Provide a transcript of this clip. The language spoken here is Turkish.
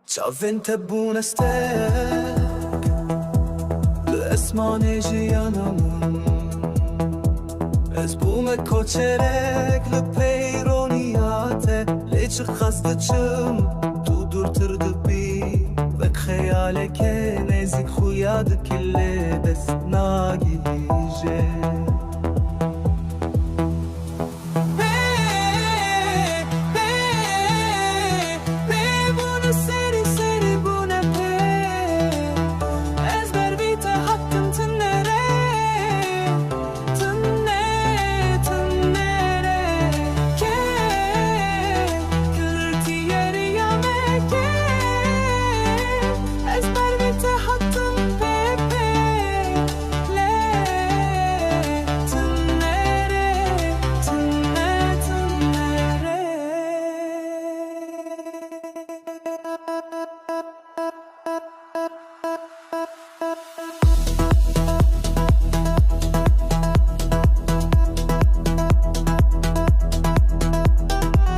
Çavên te bûne stek li esmanê jiyana min. Ez bûme koçerek li peyroniya te, lê çi xas diçim tu dûrtir dibî. Vek xeyaleke nêzik xuya dikî lê dest nagihîje.